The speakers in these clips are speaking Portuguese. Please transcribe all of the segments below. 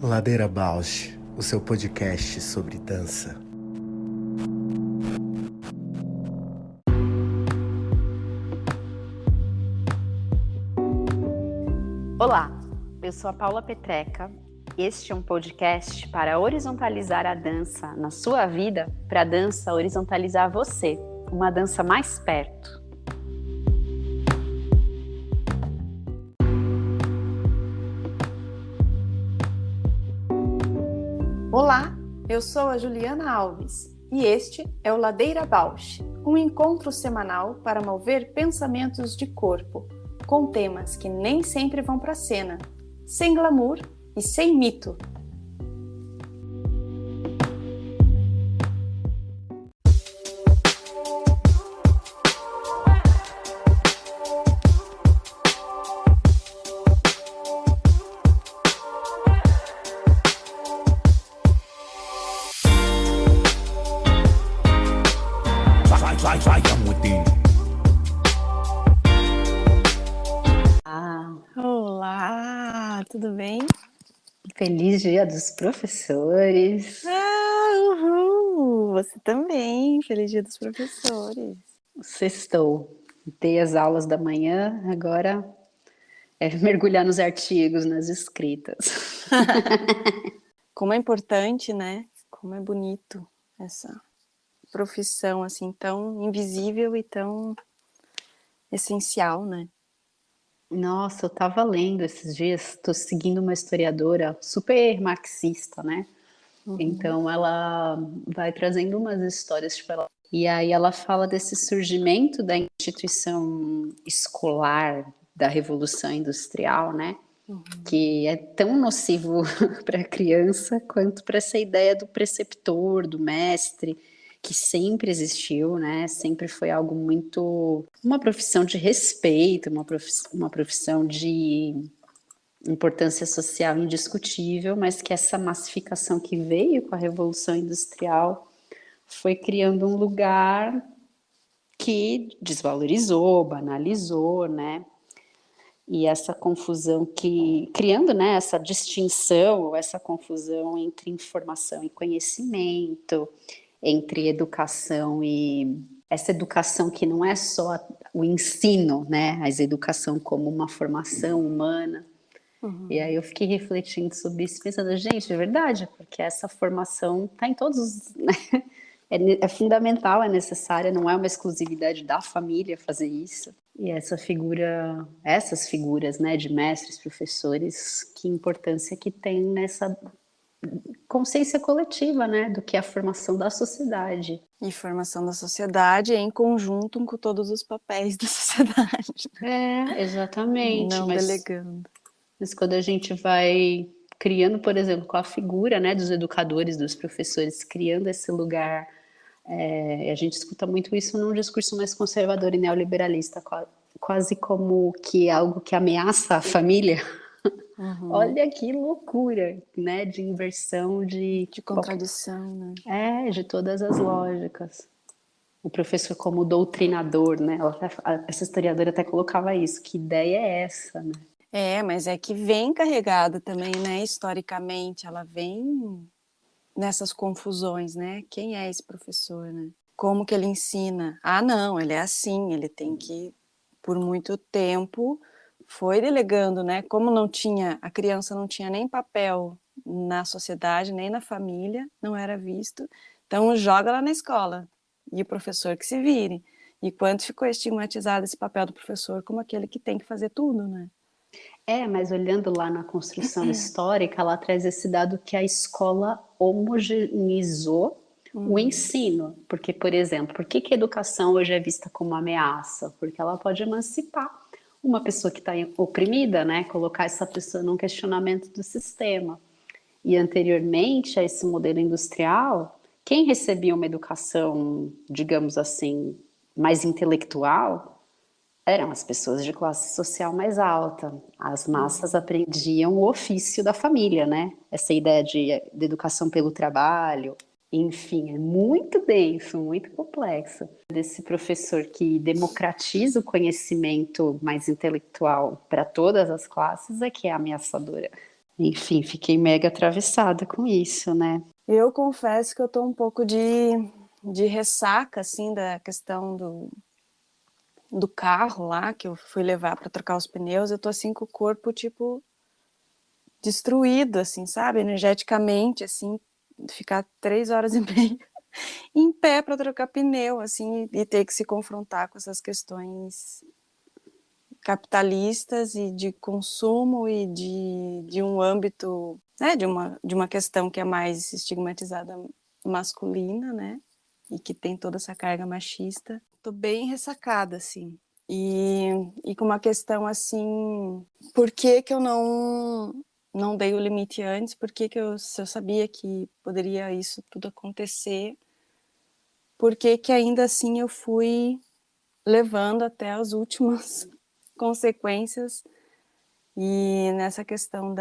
Ladeira Bausch, o seu podcast sobre dança. Olá, eu sou a Paula Petreca. Este é um podcast para horizontalizar a dança na sua vida, para a dança horizontalizar você, uma dança mais perto. Olá, eu sou a Juliana Alves e este é o Ladeira Bausch, um encontro semanal para mover pensamentos de corpo, com temas que nem sempre vão para a cena, sem glamour e sem mito. Olá, tudo bem? Feliz Dia dos Professores! Uhul! Você também, feliz Dia dos Professores! Sextou, dei as aulas da manhã, agora é mergulhar nos artigos, nas escritas. Como é importante, né? Como é bonito essa profissão assim tão invisível e tão essencial, né? Nossa, eu estava lendo esses dias, estou seguindo uma historiadora super marxista, né? Então ela vai trazendo umas histórias, tipo, e aí ela fala desse surgimento da instituição escolar da Revolução Industrial, né? Que é tão nocivo para a criança quanto para essa ideia do preceptor, do mestre, que sempre existiu, né? Sempre foi algo muito... uma profissão de respeito, uma profissão de importância social indiscutível, mas que essa massificação que veio com a Revolução Industrial foi criando um lugar que desvalorizou, banalizou, né? E essa confusão que, criando, né, essa distinção, essa confusão entre informação e conhecimento, entre educação e essa educação que não é só o ensino, né, mas educação como uma formação humana. E aí eu fiquei refletindo sobre isso, pensando, gente, é verdade, porque essa formação está em todos os... Né? É fundamental, é necessária, não é uma exclusividade da família fazer isso. E essas figuras, né, de mestres, professores, que importância que tem nessa consciência coletiva, né, do que é a formação da sociedade. E formação da sociedade em conjunto com todos os papéis da sociedade. É, exatamente. Não delegando. Mas quando a gente vai criando, por exemplo, com a figura, né, dos educadores, dos professores, criando esse lugar, a gente escuta muito isso num discurso mais conservador e neoliberalista, quase como que é algo que ameaça a família. Olha que loucura, né, de inversão, de contradição, né? De todas as lógicas. O professor como doutrinador, né, essa historiadora até colocava isso, que ideia é essa, né? Mas é que vem carregada também, né, historicamente, ela vem nessas confusões, né? Quem é esse professor, né? Como que ele ensina? Ah, não, ele é assim, ele tem que, por muito tempo, foi delegando, né? Como não tinha, a criança não tinha nem papel na sociedade, nem na família, não era visto, então joga lá na escola, e o professor que se vire. E quanto ficou estigmatizado esse papel do professor como aquele que tem que fazer tudo, né? Mas olhando lá na construção histórica, ela traz esse dado que a escola homogeneizou o ensino. Porque, por exemplo, por que a educação hoje é vista como uma ameaça? Porque ela pode emancipar uma pessoa que está oprimida, né? Colocar essa pessoa num questionamento do sistema. E anteriormente a esse modelo industrial, quem recebia uma educação, digamos assim, mais intelectual, eram as pessoas de classe social mais alta. As massas aprendiam o ofício da família, né? Essa ideia de educação pelo trabalho. Enfim, é muito denso, muito complexo. Desse professor que democratiza o conhecimento mais intelectual para todas as classes é que é ameaçadora. Enfim, fiquei mega atravessada com isso, né? Eu confesso que eu tô um pouco de ressaca, assim, da questão do carro lá, que eu fui levar para trocar os pneus. Eu tô assim com o corpo, tipo, destruído, assim, sabe? Energeticamente, assim, ficar 3 horas e meia em pé para trocar pneu, assim, e ter que se confrontar com essas questões capitalistas e de consumo e de um âmbito, né, de uma questão que é mais estigmatizada masculina, né, e que tem toda essa carga machista. Tô bem ressacada, assim. E com uma questão assim, por que que eu não dei o limite antes? Por que que se eu sabia que poderia isso tudo acontecer, por que que ainda assim eu fui levando até as últimas consequências e nessa questão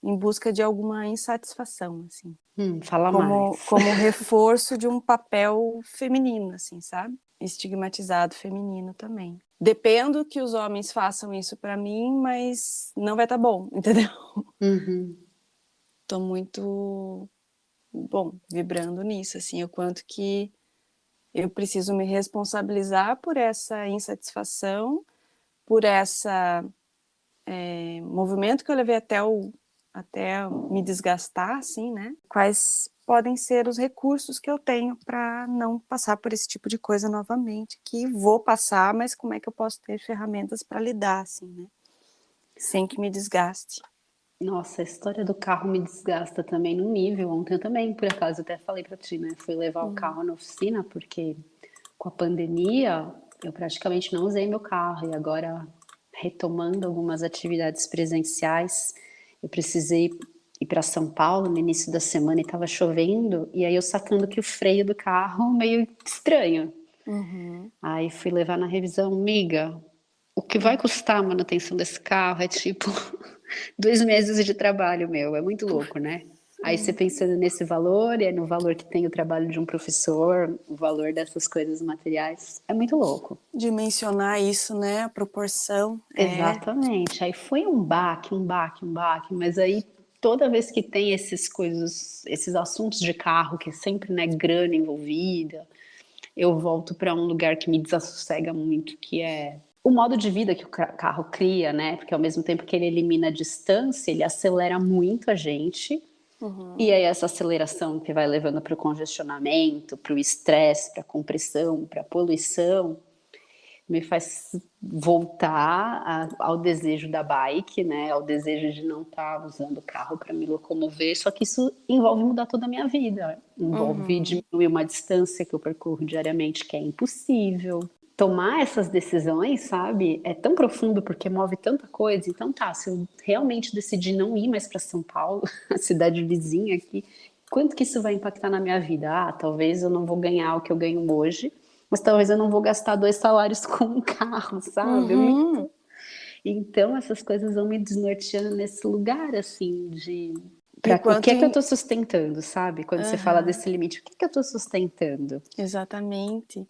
em busca de alguma insatisfação, assim, Fala como mais. como reforço de um papel feminino, assim, sabe? Estigmatizado feminino também. Dependo que os homens façam isso para mim, mas não vai estar bom, entendeu? Uhum. Tô muito, bom, vibrando nisso, assim, o quanto que eu preciso me responsabilizar por essa insatisfação, por essa movimento que eu levei até me desgastar, assim, né? Quais podem ser os recursos que eu tenho para não passar por esse tipo de coisa novamente, que vou passar, mas como é que eu posso ter ferramentas para lidar, assim, né? Sem que me desgaste. Nossa, a história do carro me desgasta também num nível. Ontem eu também, por acaso, até falei para ti, né? Fui levar o carro na oficina porque com a pandemia eu praticamente não usei meu carro e agora retomando algumas atividades presenciais, eu precisei ir para São Paulo no início da semana e estava chovendo e aí eu sacando que o freio do carro meio estranho. Uhum. Aí fui levar na revisão, miga, o que vai custar a manutenção desse carro é tipo 2 meses de trabalho meu, é muito louco, né? Aí você pensando nesse valor, e é no valor que tem o trabalho de um professor, o valor dessas coisas materiais, é muito louco. Dimensionar isso, né? A proporção. Exatamente. Aí foi um baque, mas aí toda vez que tem esses coisas, esses assuntos de carro, que é sempre, né, grana envolvida, eu volto para um lugar que me desassossega muito, que é o modo de vida que o carro cria, né? Porque ao mesmo tempo que ele elimina a distância, ele acelera muito a gente. E aí essa aceleração que vai levando para o congestionamento, para o estresse, para a compressão, para a poluição, me faz voltar ao desejo da bike, né? Ao desejo de não estar usando o carro para me locomover. Só que isso envolve mudar toda a minha vida. Envolve diminuir uma distância que eu percorro diariamente, que é impossível. Tomar essas decisões, sabe, é tão profundo porque move tanta coisa. Então, tá, se eu realmente decidir não ir mais para São Paulo, a cidade vizinha aqui, quanto que isso vai impactar na minha vida? Ah, talvez eu não vou ganhar o que eu ganho hoje, mas talvez eu não vou gastar 2 salários com um carro, sabe? Uhum. Então, essas coisas vão me desnorteando nesse lugar, assim, de... E o O que quanto é que eu tô sustentando, sabe? Quando você fala Aham, desse limite, o que é que eu tô sustentando? exatamente.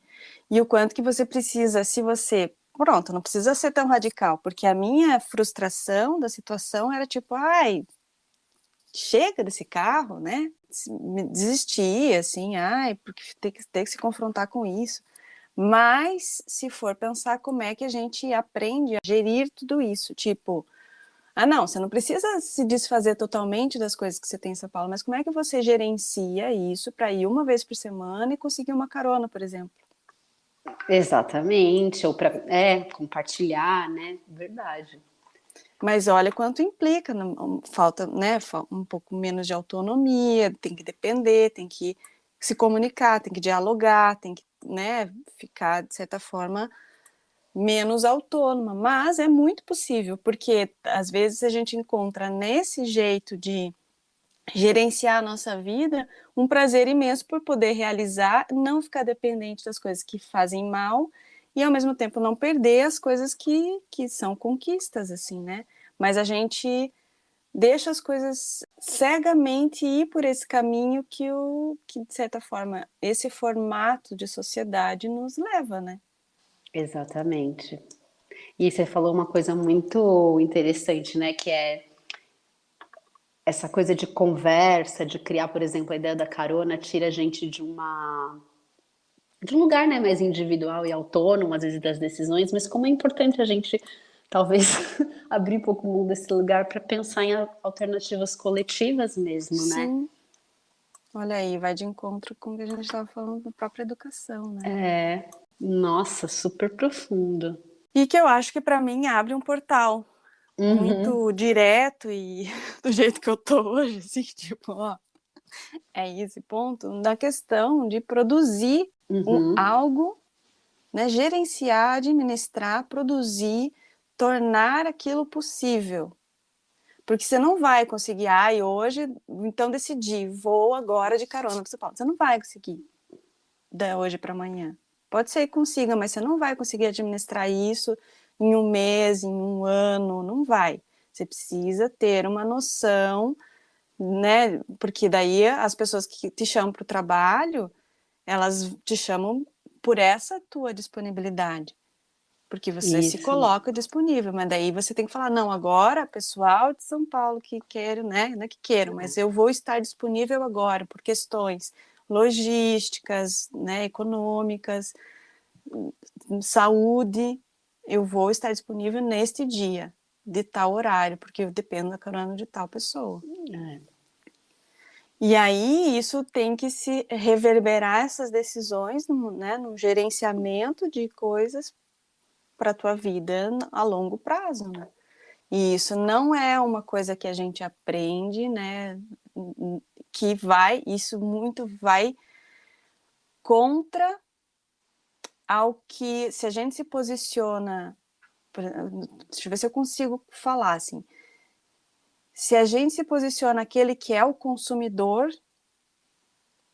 E o quanto que você precisa, se você... Pronto, não precisa ser tão radical, porque a minha frustração da situação era tipo, ai, chega desse carro, né? Desistir, assim, ai, porque tem que se confrontar com isso. Mas, se for pensar como é que a gente aprende a gerir tudo isso, tipo, ah, não, você não precisa se desfazer totalmente das coisas que você tem em São Paulo, mas como é que você gerencia isso para ir uma vez por semana e conseguir uma carona, por exemplo? Exatamente, ou para compartilhar, né? Verdade. Mas olha quanto implica, falta, né, um pouco menos de autonomia, tem que depender, tem que se comunicar, tem que dialogar, tem que, né, ficar, de certa forma, menos autônoma. Mas é muito possível, porque às vezes a gente encontra nesse jeito de gerenciar a nossa vida um prazer imenso por poder realizar, não ficar dependente das coisas que fazem mal e ao mesmo tempo não perder as coisas que são conquistas, assim, né? Mas a gente deixa as coisas cegamente ir por esse caminho que, de certa forma, esse formato de sociedade nos leva, né? Exatamente. E você falou uma coisa muito interessante, né? Que é essa coisa de conversa, de criar, por exemplo, a ideia da carona, tira a gente de um lugar, né, mais individual e autônomo, às vezes, das decisões, mas como é importante a gente, talvez, abrir um pouco o mundo desse lugar para pensar em alternativas coletivas mesmo, né? Sim. Olha aí, vai de encontro com o que a gente estava falando da própria educação, né? É, nossa, super profundo. E que eu acho que para mim abre um portal muito direto e do jeito que eu tô hoje, assim, tipo, ó, é esse ponto da questão de produzir algo, né, gerenciar, administrar, produzir, tornar aquilo possível. Porque você não vai conseguir, hoje, então decidi, vou agora de carona para São Paulo. Você não vai conseguir da hoje para amanhã. Pode ser que consiga, mas você não vai conseguir administrar isso em um mês, em um ano, não vai. Você precisa ter uma noção, né? Porque daí as pessoas que te chamam para o trabalho, elas te chamam por essa tua disponibilidade. Porque você se coloca disponível, mas daí você tem que falar, não, agora, pessoal de São Paulo que quero, né, não é que quero, mas eu vou estar disponível agora por questões logísticas, né, econômicas, saúde, eu vou estar disponível neste dia, de tal horário, porque eu dependo da carona de tal pessoa. E aí isso tem que se reverberar essas decisões, né, no gerenciamento de coisas para a tua vida a longo prazo, né? E isso não é uma coisa que a gente aprende, né? Isso muito vai contra ao que, se a gente se posiciona, deixa eu ver se eu consigo falar assim, se a gente se posiciona aquele que é o consumidor,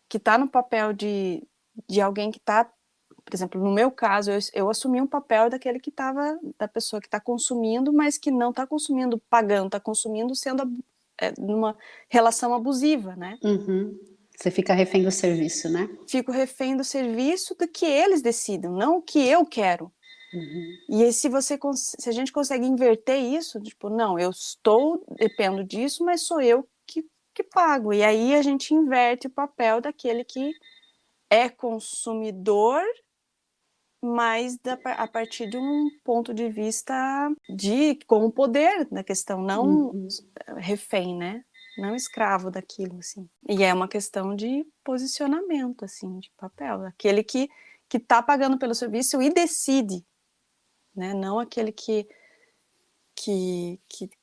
que está no papel de alguém que está, por exemplo, no meu caso, eu assumi um papel daquele que estava, da pessoa que está consumindo, mas que não está consumindo pagando, está consumindo sendo numa relação abusiva, né? Você fica refém do serviço, né? Fico refém do serviço do que eles decidem, não o que eu quero. E aí, se a gente consegue inverter isso, tipo, não, dependo disso, mas sou eu que pago. E aí a gente inverte o papel daquele que é consumidor, mas a partir de um ponto de vista com o poder da questão, não refém, né? Não escravo daquilo, assim. E é uma questão de posicionamento, assim, de papel. Aquele que está pagando pelo serviço e decide, né? Não aquele que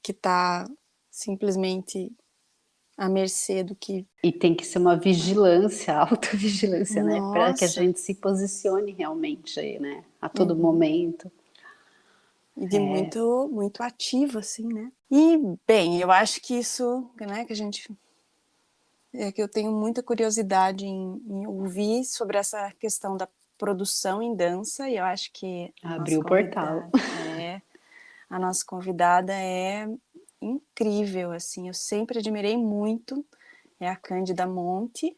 está simplesmente à mercê do que... E tem que ser uma vigilância, autovigilância, né? Para que a Nossa. gente se posicione realmente aí, né? A todo momento. E de muito, muito ativo, assim, né? E, bem, eu acho que isso, né, que eu tenho muita curiosidade em ouvir sobre essa questão da produção em dança, e eu acho que Abriu o portal. A nossa convidada é incrível, assim, eu sempre admirei muito, é a Cândida Monte,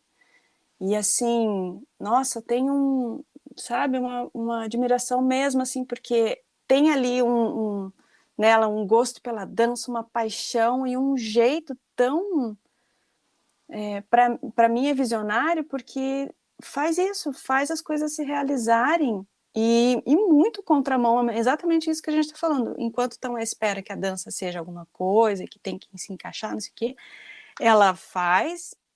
e assim, nossa, tem sabe, uma admiração mesmo, assim, porque tem ali nela um gosto pela dança, uma paixão e um jeito tão, para mim é visionário, porque faz as coisas se realizarem, e muito contramão, exatamente isso que a gente está falando, enquanto estão à espera que a dança seja alguma coisa, que tem que se encaixar, não sei o quê, ela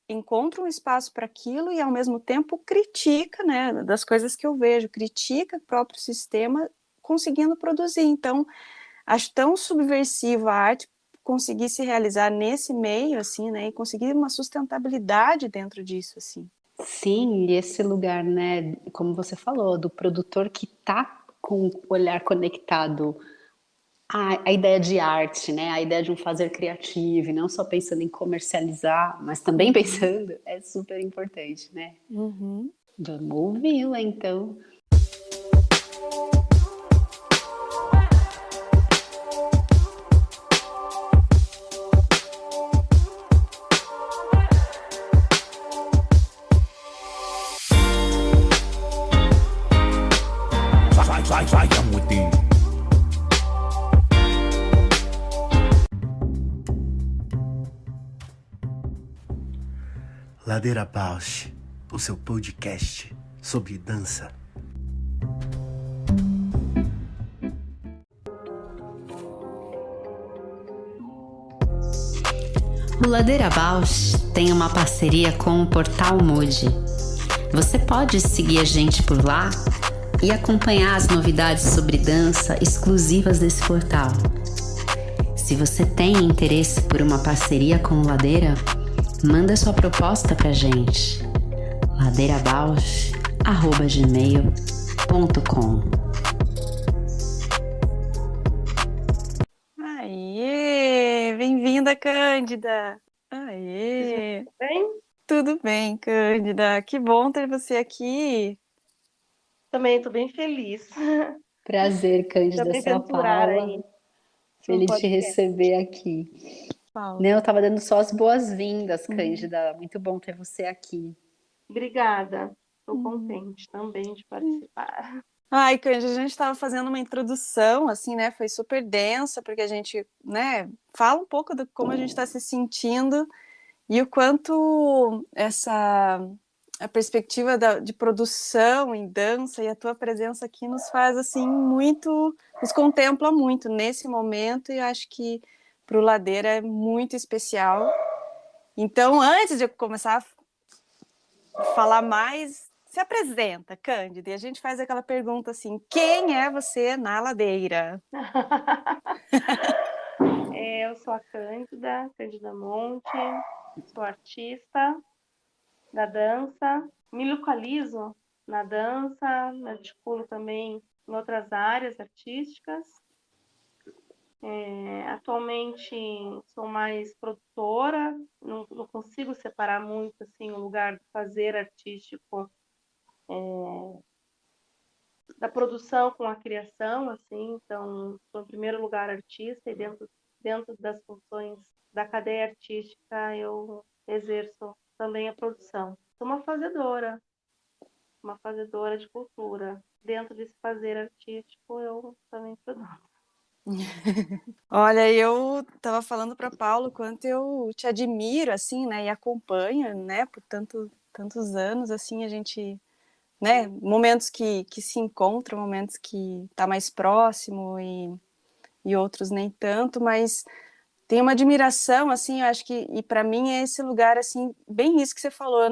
encontra um espaço para aquilo e ao mesmo tempo critica, né, das coisas que eu vejo, critica o próprio sistema conseguindo produzir. Então, acho tão subversivo a arte conseguir se realizar nesse meio, assim, né, e conseguir uma sustentabilidade dentro disso, assim. Sim, e esse lugar, né, como você falou, do produtor que está com o olhar conectado à ideia de arte, né, a ideia de um fazer criativo, e não só pensando em comercializar, mas também pensando, é super importante, né? Vamos ouvi-la, então. Ladeira Bausch, o seu podcast sobre dança. O Ladeira Bausch tem uma parceria com o Portal Mude. Você pode seguir a gente por lá e acompanhar as novidades sobre dança exclusivas desse portal. Se você tem interesse por uma parceria com o Ladeira, manda sua proposta pra gente. ladeirabausch@gmail.com. Aê! Bem-vinda, Cândida! Aê! Tudo bem? Tudo bem, Cândida? Que bom ter você aqui. Também estou bem feliz. Prazer, Cândida, Também sou a aventurar Paula. aí no Feliz de te podcast. receber aqui. Paula. Não, eu estava dando só as boas-vindas, Cândida. Muito bom ter você aqui. Obrigada. Estou contente também de participar. Ai, Cândida, a gente estava fazendo uma introdução, assim, né? Foi super densa, porque a gente, né, fala um pouco de como a gente está se sentindo e o quanto a perspectiva de produção em dança e a tua presença aqui nos faz, assim, muito, nos contempla muito nesse momento e acho que para o Ladeira é muito especial. Então, antes de eu começar a falar mais, se apresenta, Cândida, e a gente faz aquela pergunta assim, quem é você na Ladeira? Eu sou a Cândida Monte, sou artista da dança, me localizo na dança, me articulo também em outras áreas artísticas. Atualmente sou mais produtora, não consigo separar muito assim, o lugar de fazer artístico da produção com a criação, assim, então sou em primeiro lugar artista e dentro das funções da cadeia artística eu exerço também a produção. Sou uma fazedora de cultura. Dentro desse fazer artístico eu também produzo. Olha, eu estava falando para Paulo quanto eu te admiro, assim, né, e acompanho, né, por tantos anos, assim, a gente, né, momentos que se encontram, momentos que tá mais próximo e outros nem tanto, mas tem uma admiração, assim, eu acho que, e para mim é esse lugar, assim, bem isso que você falou,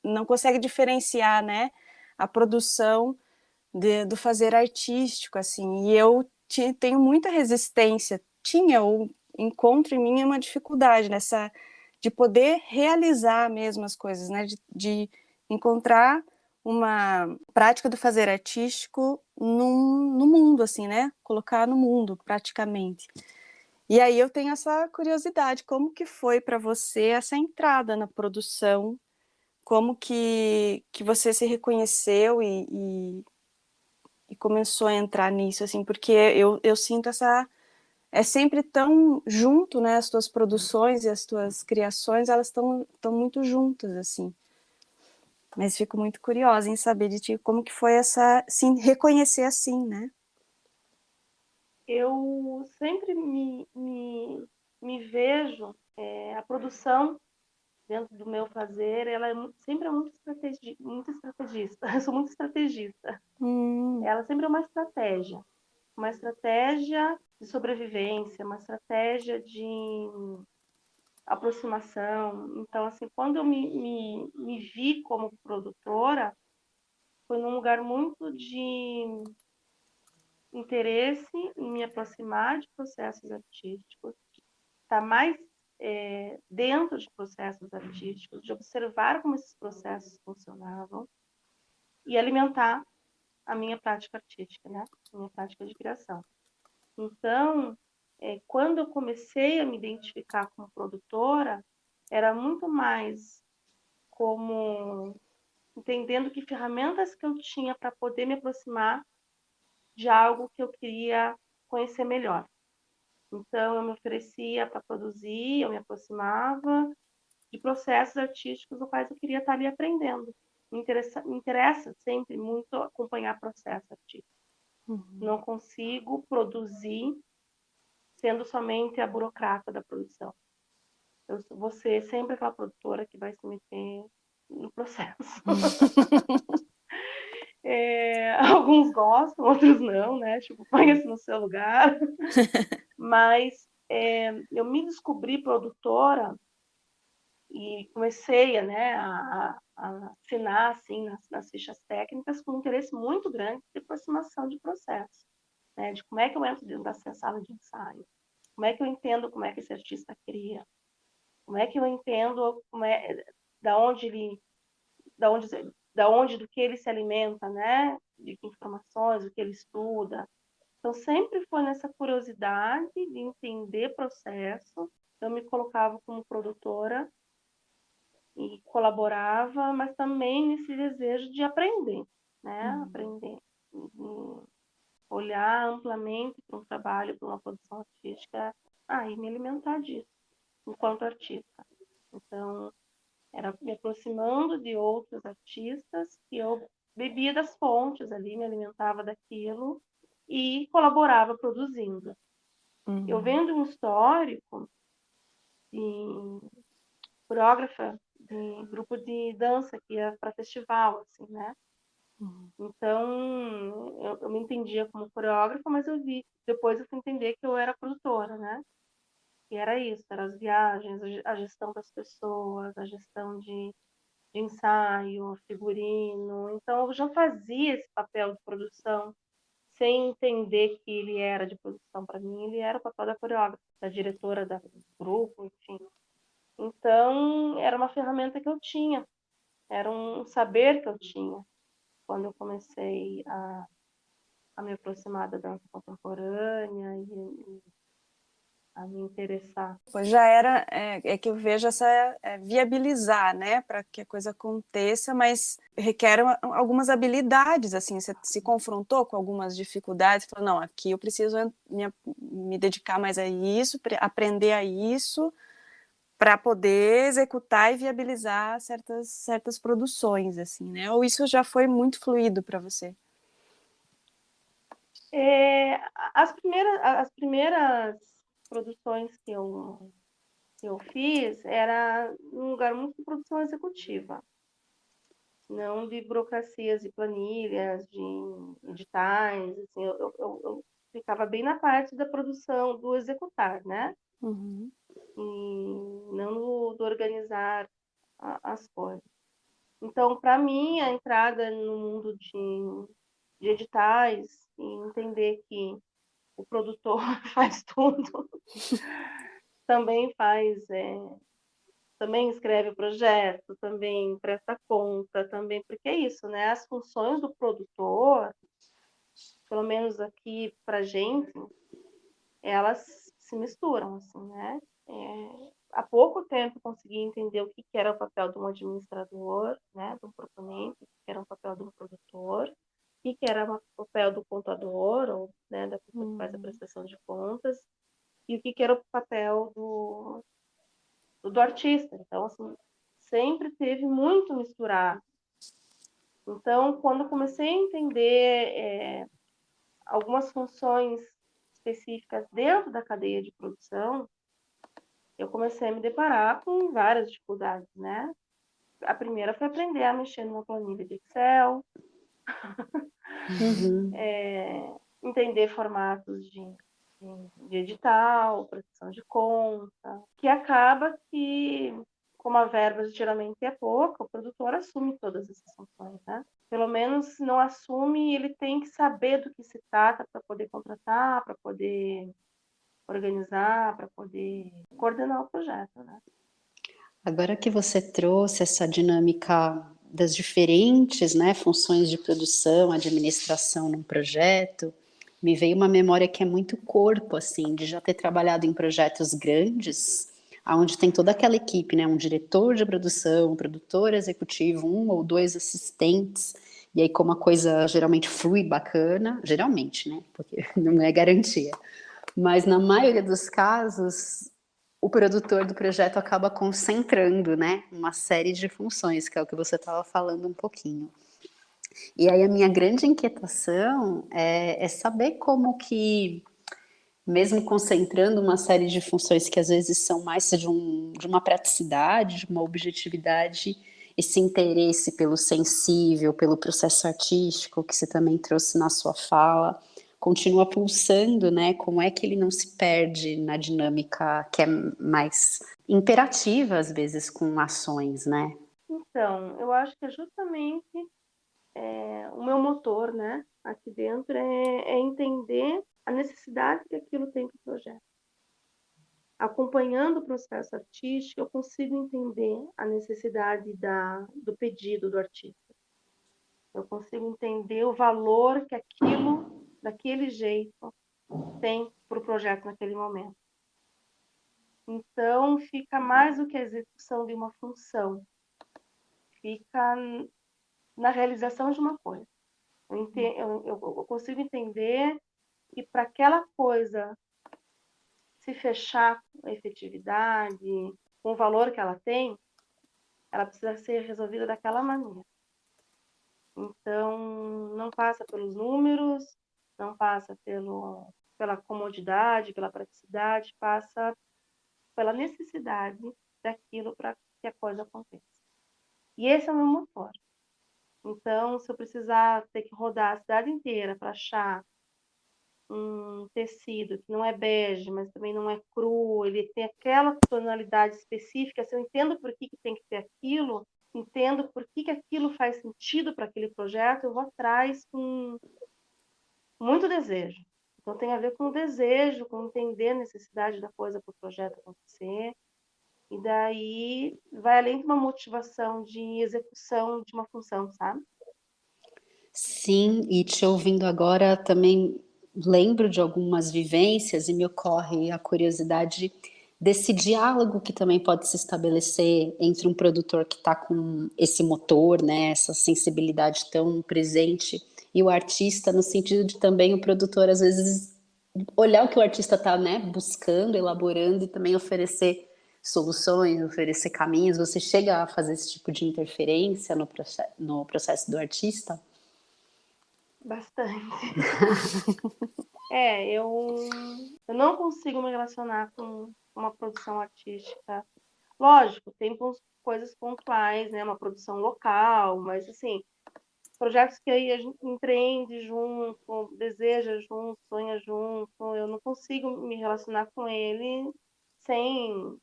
não consegue diferenciar, né, a produção do fazer artístico, assim, e eu tenho muita resistência, ou encontro em mim uma dificuldade de poder realizar mesmo as coisas, né, de encontrar uma prática do fazer artístico no mundo, assim, né, colocar no mundo, praticamente. E aí eu tenho essa curiosidade, como que foi para você essa entrada na produção, como que você se reconheceu e começou a entrar nisso, assim, porque eu sinto é sempre tão junto, né, as tuas produções e as tuas criações, elas estão muito juntas, assim. Mas fico muito curiosa em saber de ti, como que foi se reconhecer assim, né? Eu sempre me vejo, a produção dentro do meu fazer, ela sempre é muito estrategista. Eu sou muito estrategista. Ela sempre é uma estratégia de sobrevivência, uma estratégia de aproximação. Então, assim, quando eu me vi como produtora, foi num lugar muito de interesse em me aproximar de processos artísticos, estar mais dentro de processos artísticos, de observar como esses processos funcionavam e alimentar a minha prática artística, né? A minha prática de criação. Então, quando eu comecei a me identificar como produtora, era muito mais como entendendo que ferramentas que eu tinha para poder me aproximar de algo que eu queria conhecer melhor. Então, eu me oferecia para produzir, eu me aproximava de processos artísticos dos quais eu queria estar ali aprendendo. Me interessa sempre muito acompanhar processos artísticos. Não consigo produzir sendo somente a burocrata da produção. eu vou ser sempre aquela produtora que vai se meter no processo. Alguns gostam, outros não, né? Tipo, põe-se no seu lugar. Mas eu me descobri produtora e comecei, né, a assinar assim, nas fichas técnicas com um interesse muito grande de aproximação de processo, né? De como é que eu entro dentro dessa sala de ensaio, como é que eu entendo como é que esse artista cria, como é que eu entendo da onde ele, do que ele se alimenta, né? De que informações, o que ele estuda. Então sempre foi nessa curiosidade de entender processo. Eu me colocava como produtora e colaborava, mas também nesse desejo de aprender, né? Aprender, olhar amplamente para um trabalho, para uma produção artística, e me alimentar disso enquanto artista. Então, era me aproximando de outros artistas que eu bebia das fontes ali, me alimentava daquilo e colaborava produzindo. Eu vendo um histórico de coreógrafa de grupo de dança que ia para festival, assim, né? Então, eu me entendia como coreógrafa, mas depois eu fui entender que eu era produtora, né? E era isso, eram as viagens, a gestão das pessoas, a gestão de ensaio, figurino. Então, eu já fazia esse papel de produção sem entender que ele era de produção. Para mim, ele era o papel da coreógrafa, da diretora do grupo, enfim. Então, era uma ferramenta que eu tinha, era um saber que eu tinha quando eu comecei a me aproximar da dança contemporânea e a me interessar. Pois já era, que eu vejo essa viabilizar, né, para que a coisa aconteça, mas requer algumas habilidades, assim, você se confrontou com algumas dificuldades, falou, não, aqui eu preciso me dedicar mais a isso, aprender a isso, para poder executar e viabilizar certas produções, assim, né, ou isso já foi muito fluido para você? As primeiras produções que eu fiz era um lugar muito de produção executiva, não de burocracias, de planilhas, de editais, assim, eu ficava bem na parte da produção, do executar, né? E não do organizar as coisas. Então, para mim, a entrada no mundo de editais e entender que o produtor faz tudo, também também escreve o projeto, também presta conta, também, porque é isso, né? As funções do produtor, pelo menos aqui pra gente, elas se misturam, assim, né? Há pouco tempo consegui entender o que era o papel de um administrador, né? De um proponente, o que era o papel de um produtor, o que era o papel do contador, ou, né, da pessoa que faz a prestação de contas, e o que era o papel do artista. Então, assim, sempre teve muito misturado. Então, quando eu comecei a entender algumas funções específicas dentro da cadeia de produção, eu comecei a me deparar com várias dificuldades, né? A primeira foi aprender a mexer numa planilha de Excel, entender formatos de edital, prestação de conta, que acaba que, como a verba geralmente é pouca, o produtor assume todas essas funções, né? Pelo menos não assume, ele tem que saber do que se trata para poder contratar, para poder organizar, para poder coordenar o projeto, né? Agora que você trouxe essa dinâmica das diferentes, né, funções de produção, administração num projeto, me veio uma memória que é muito corpo, assim, de já ter trabalhado em projetos grandes, onde tem toda aquela equipe, né, um diretor de produção, um produtor executivo, um ou dois assistentes, e aí como a coisa geralmente flui bacana, geralmente, né, porque não é garantia, mas na maioria dos casos, o produtor do projeto acaba concentrando, né, uma série de funções, que é o que você estava falando um pouquinho. E aí a minha grande inquietação é saber como que mesmo concentrando uma série de funções que às vezes são mais de uma praticidade, de uma objetividade, esse interesse pelo sensível, pelo processo artístico, que você também trouxe na sua fala, continua pulsando, né? Como é que ele não se perde na dinâmica que é mais imperativa, às vezes, com ações, né? Então, eu acho que é justamente o meu motor, né, aqui dentro, é entender a necessidade que aquilo tem para o projeto. Acompanhando o processo artístico, eu consigo entender a necessidade do pedido do artista. Eu consigo entender o valor que aquilo, daquele jeito, tem para o projeto naquele momento. Então, fica mais do que a execução de uma função, fica na realização de uma coisa. Eu consigo entender que para aquela coisa se fechar com a efetividade, com o valor que ela tem, ela precisa ser resolvida daquela maneira. Então, não passa pelos números, não passa pela comodidade, pela praticidade, passa pela necessidade daquilo para que a coisa aconteça. E esse é o meu motor. Então, se eu precisar ter que rodar a cidade inteira para achar um tecido que não é bege, mas também não é cru, ele tem aquela tonalidade específica, se eu entendo por que tem que ter aquilo, entendo por que aquilo faz sentido para aquele projeto, eu vou atrás com muito desejo. Então tem a ver com o desejo, com entender a necessidade da coisa para o projeto acontecer, e daí vai além de uma motivação de execução de uma função, sabe? Sim, e te ouvindo agora também lembro de algumas vivências e me ocorre a curiosidade desse diálogo que também pode se estabelecer entre um produtor que está com esse motor, né, essa sensibilidade tão presente, e o artista, no sentido de também o produtor, às vezes, olhar o que o artista está, né, buscando, elaborando e também oferecer soluções, oferecer caminhos. Você chega a fazer esse tipo de interferência no processo do artista? Bastante. Eu não consigo me relacionar com uma produção artística. Lógico, tem coisas pontuais, né? Uma produção local, mas assim, projetos que aí a gente empreende junto, deseja junto, sonha junto, eu não consigo me relacionar com ele sem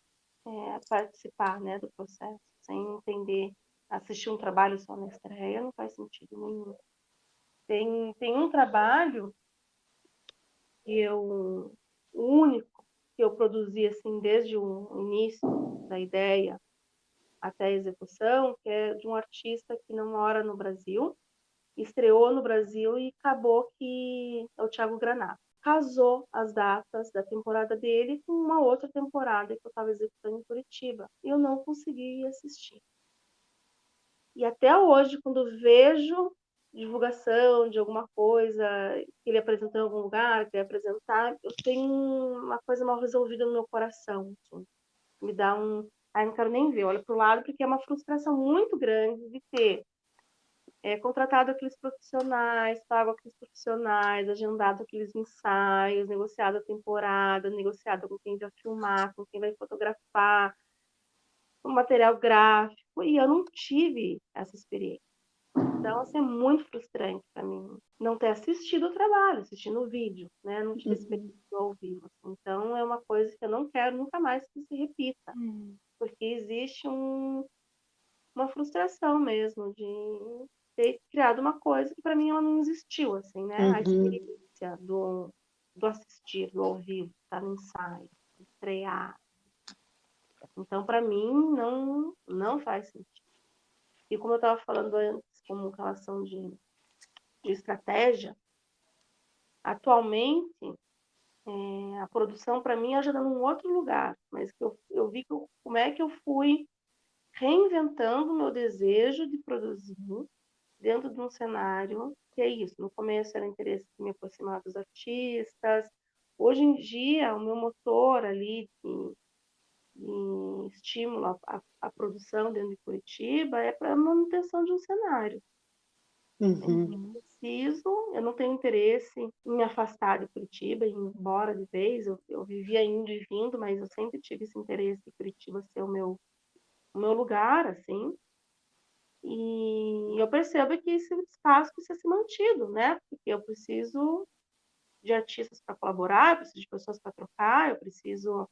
participar, né, do processo, sem entender, assistir um trabalho só na estreia não faz sentido nenhum. Tem um trabalho o único que eu produzi assim desde o início da ideia até a execução, que é de um artista que não mora no Brasil, estreou no Brasil e acabou que é o Thiago Granato. Casou as datas da temporada dele com uma outra temporada que eu estava executando em Curitiba. E eu não consegui assistir. E até hoje, quando vejo divulgação de alguma coisa que ele apresentou em algum lugar, que ele apresentar, eu tenho uma coisa mal resolvida no meu coração. Assim. Me dá um... Aí não quero nem ver, olho para o lado, porque é uma frustração muito grande de ter contratado aqueles profissionais, pago aqueles profissionais, agendado aqueles ensaios, negociado a temporada, negociado com quem vai filmar, com quem vai fotografar, o material gráfico, e eu não tive essa experiência. Então, assim, é muito frustrante para mim não ter assistido o trabalho, assistindo o vídeo, né? Não tive experiência ao vivo. Então, é uma coisa que eu não quero nunca mais que se repita, porque existe uma frustração mesmo de ter criado uma coisa que para mim ela não existiu, assim, né? A experiência do assistir, do ao vivo, estar no ensaio, estrear. Então, para mim, não faz sentido. E como eu estava falando antes, como relação de estratégia, atualmente, a produção, para mim, já está num outro lugar, mas que eu vi como é que eu fui reinventando o meu desejo de produzir dentro de um cenário que é isso. No começo era interesse de me aproximar dos artistas. Hoje em dia, o meu motor ali de estímulo à produção dentro de Curitiba é para a manutenção de um cenário. Uhum. Eu não tenho interesse em me afastar de Curitiba, em ir embora de vez. Eu vivia indo e vindo, mas eu sempre tive esse interesse em Curitiba ser o meu lugar, assim. E eu percebo que esse espaço precisa ser mantido, né? Porque eu preciso de artistas para colaborar, eu preciso de pessoas para trocar, eu preciso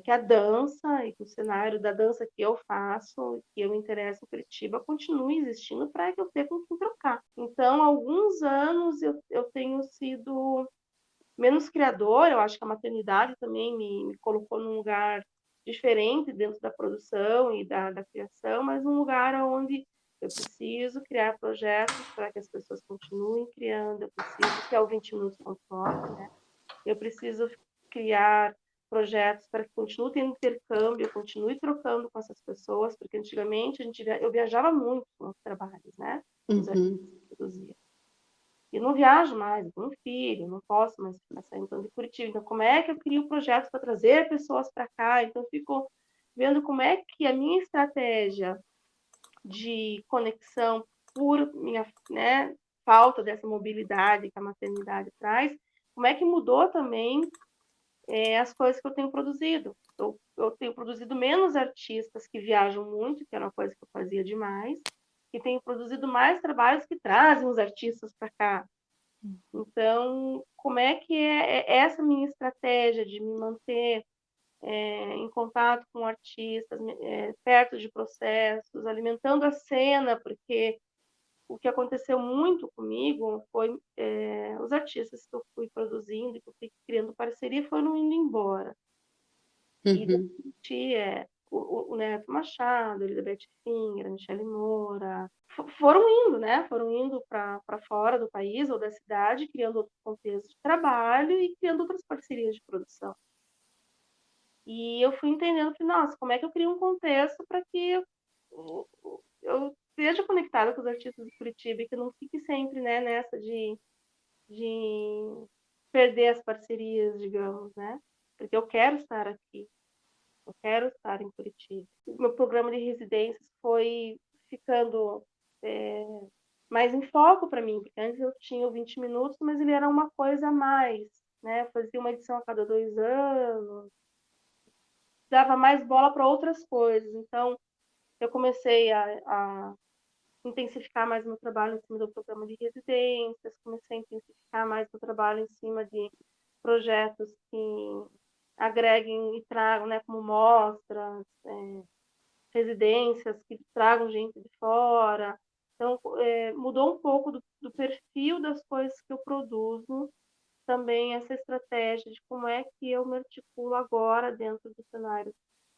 que a dança e que o cenário da dança que eu faço, que eu me interesso em Curitiba, continue existindo para que eu tenha com quem trocar. Então, há alguns anos eu tenho sido menos criadora, eu acho que a maternidade também me colocou num lugar diferente dentro da produção e da criação, mas um lugar onde eu preciso criar projetos para que as pessoas continuem criando, eu preciso, que é o 20 minutos.org, né? Eu preciso criar projetos para que continue tendo intercâmbio, eu continue trocando com essas pessoas, porque antigamente eu viajava muito com os trabalhos, né? Os artistas Uhum. que eu produzia. E não viajo mais, eu tenho um filho, não posso mais ficar saindo de Curitiba. Então, como é que eu crio projetos para trazer pessoas para cá? Então, eu fico vendo como é que a minha estratégia de conexão por minha, né, falta dessa mobilidade que a maternidade traz, como é que mudou também as coisas que eu tenho produzido. Eu tenho produzido menos artistas que viajam muito, que era uma coisa que eu fazia demais, e tenho produzido mais trabalhos que trazem os artistas para cá. Então, como é que é essa minha estratégia de me manter em contato com artistas, perto de processos, alimentando a cena, porque o que aconteceu muito comigo foi os artistas que eu fui produzindo, que eu fui criando parceria, foram indo embora. E Uhum. o Neto Machado, Elizabeth Finger, a Michele Moura, foram indo, né? Foram indo para fora do país ou da cidade, criando outros contextos de trabalho e criando outras parcerias de produção. E eu fui entendendo que, nossa, como é que eu crio um contexto para que eu esteja conectada com os artistas de Curitiba e que não fique sempre, né, nessa de perder as parcerias, digamos, né? Porque eu quero estar aqui. Eu quero estar em Curitiba. O meu programa de residências foi ficando mais em foco para mim, porque antes eu tinha o 20 minutos, mas ele era uma coisa a mais, né? Eu fazia uma edição a cada 2 anos, dava mais bola para outras coisas. Então, eu comecei a intensificar mais meu trabalho em cima do programa de residências, comecei a intensificar mais meu trabalho em cima de projetos que agreguem e tragam, né, como mostras, residências que tragam gente de fora. Então, mudou um pouco do perfil das coisas que eu produzo, também essa estratégia de como é que eu me articulo agora dentro do cenário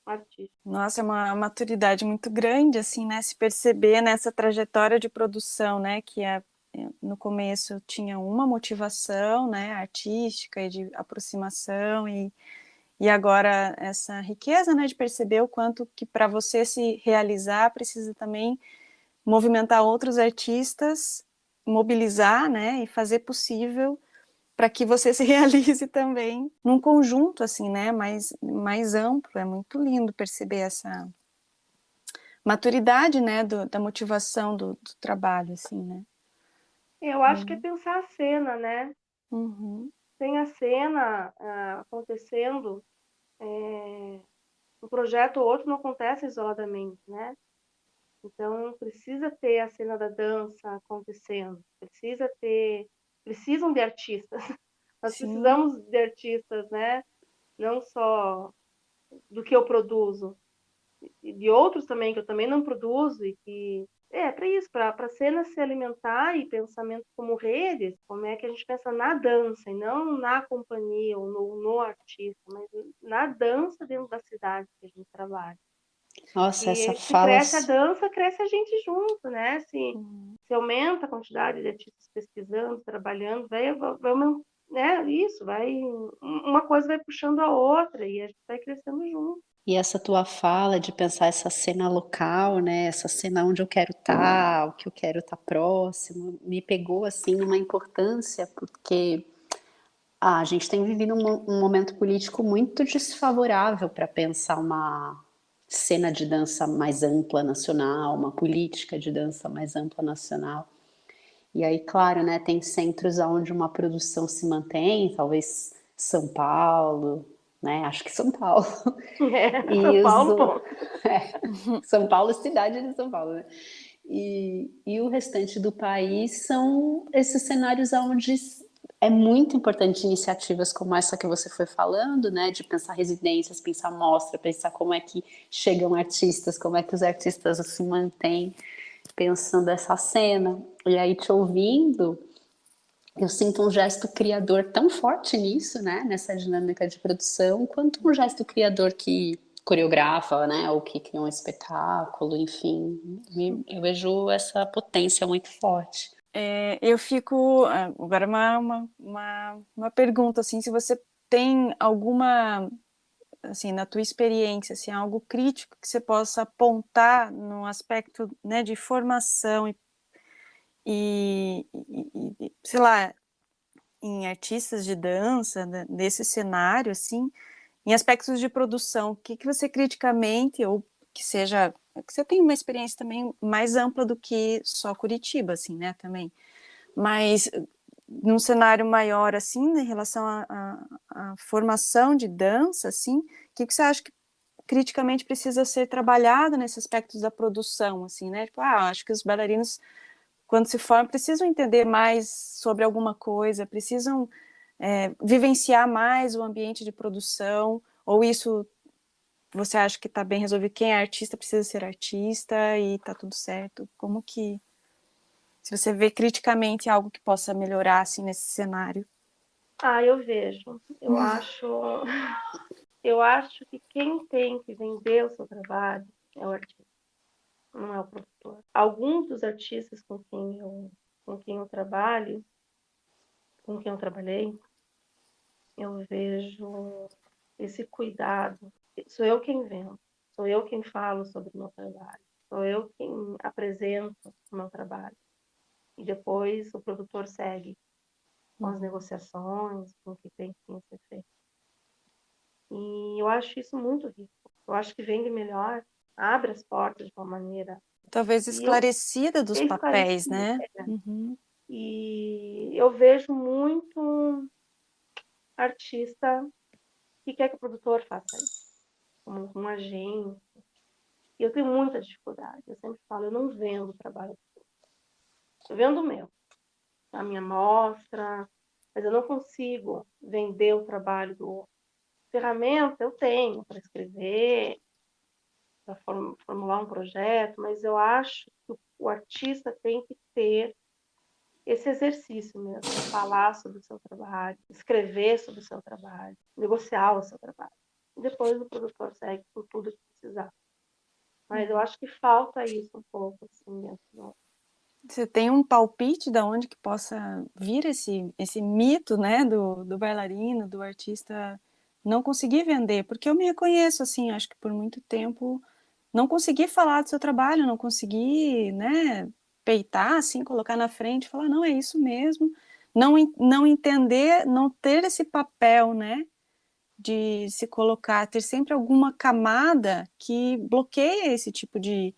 artístico. Nossa, é uma maturidade muito grande, assim, né? Se perceber nessa trajetória de produção, né? Que no começo tinha uma motivação, né? Artística e de aproximação e agora essa riqueza, né? De perceber o quanto que para você se realizar precisa também movimentar outros artistas, mobilizar, né? E fazer possível para que você se realize também num conjunto, assim, né? Mais amplo. É muito lindo perceber essa maturidade, né, da motivação do trabalho, assim, né? Eu acho que é pensar a cena, né? Uhum. Tem a cena acontecendo, um projeto ou outro não acontece isoladamente, né? Então, precisa ter a cena da dança acontecendo, precisam de artistas. Nós Sim, precisamos de artistas, né? Não só do que eu produzo, e de outros também que eu também não produzo e que para isso, para a cena se alimentar e pensamento como redes, como é que a gente pensa na dança e não na companhia ou no artista, mas na dança dentro da cidade que a gente trabalha. Nossa, essa E se fala. cresce a dança, cresce a gente junto, né? Se aumenta a quantidade de artistas pesquisando, trabalhando, né? Isso, uma coisa vai puxando a outra e a gente vai crescendo junto. E essa tua fala de pensar essa cena local, né? Essa cena onde eu quero estar, o que eu quero estar próximo, me pegou assim numa importância, porque a gente tem vivido um momento político muito desfavorável para pensar uma cena de dança mais ampla nacional, uma política de dança mais ampla nacional. E aí, claro, né, tem centros onde uma produção se mantém, talvez São Paulo, né? Acho que São Paulo. São E Paulo, ponto. São Paulo, cidade de São Paulo, né? E o restante do país são esses cenários onde é muito importante iniciativas como essa que você foi falando, né? De pensar residências, pensar mostra, pensar como é que chegam artistas, como é que os artistas se mantêm pensando essa cena. E aí, te ouvindo, eu sinto um gesto criador tão forte nisso, né? Nessa dinâmica de produção, quanto um gesto criador que coreografa, né? Ou que cria um espetáculo, enfim. Eu vejo essa potência muito forte. Eu fico... Agora uma pergunta, assim, se você tem alguma, assim, na tua experiência, assim, algo crítico que você possa apontar no aspecto, né, de formação sei lá, em artistas de dança, né, desse cenário, assim, em aspectos de produção, o que você criticamente, ou que seja, que você tem uma experiência também mais ampla do que só Curitiba, assim, né, também, mas num cenário maior, assim, em relação à formação de dança, assim, o que você acha que criticamente precisa ser trabalhado nesses aspectos da produção, assim, né, tipo, acho que os bailarinos, quando se formam, precisam entender mais sobre alguma coisa, precisam vivenciar mais o ambiente de produção, ou isso você acha que está bem resolvido? Quem é artista precisa ser artista e está tudo certo? Como que, se você vê criticamente algo que possa melhorar assim nesse cenário? Eu vejo. Eu acho que quem tem que vender o seu trabalho é o artista, não é o produtor. Alguns dos artistas com quem eu trabalho, com quem eu trabalhei, eu vejo esse cuidado. Sou eu quem vendo, sou eu quem falo sobre o meu trabalho, sou eu quem apresento o meu trabalho. E depois o produtor segue com as negociações, com o que tem que ser feito. E eu acho isso muito rico. Eu acho que vende melhor, abre as portas de uma maneira... Talvez esclarecida dos papéis, esclarecida, né? Uhum. E eu vejo muito artista que quer que o produtor faça isso, como um agente. E eu tenho muita dificuldade. Eu sempre falo, eu não vendo o trabalho. Eu vendo o meu, a minha mostra, mas eu não consigo vender o trabalho do outro. Ferramenta eu tenho para escrever, para formular um projeto, mas eu acho que o artista tem que ter esse exercício mesmo, falar sobre o seu trabalho, escrever sobre o seu trabalho, negociar o seu trabalho. E depois o produtor segue por tudo que precisar. Mas eu acho que falta isso um pouco, assim, dentro do... Você tem um palpite de onde que possa vir esse mito, né, do bailarino, do artista não conseguir vender? Porque eu me reconheço, assim, acho que por muito tempo não consegui falar do seu trabalho, não consegui, né, peitar, assim, colocar na frente, falar, não, é isso mesmo, não entender, não ter esse papel, né, de se colocar, ter sempre alguma camada que bloqueia esse tipo de